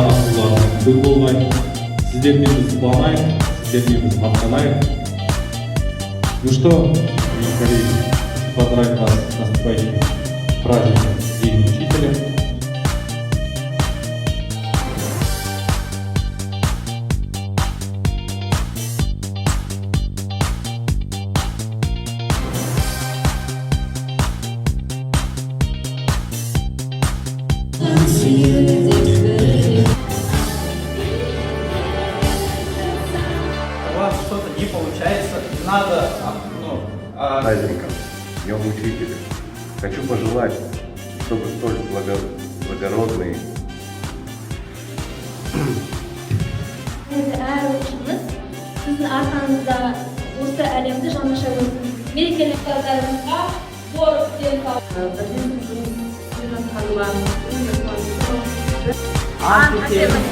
ата-аналарымыз көп болғай. Сіздермен біз қуанайық, сіздермен біз мақтанайық. Ну что, мои коллеги, поздравим вас с наступающим праздником День Учителя. У вас что-то не получается, надо, Праздником, Днем Учителя. Хочу пожелать, чтобы столь благородные Sizin arkanızda осы әлемді жаңаша өтсін. Мерекелік ұстаздарымызға зор денсаулық. Ант етеміз.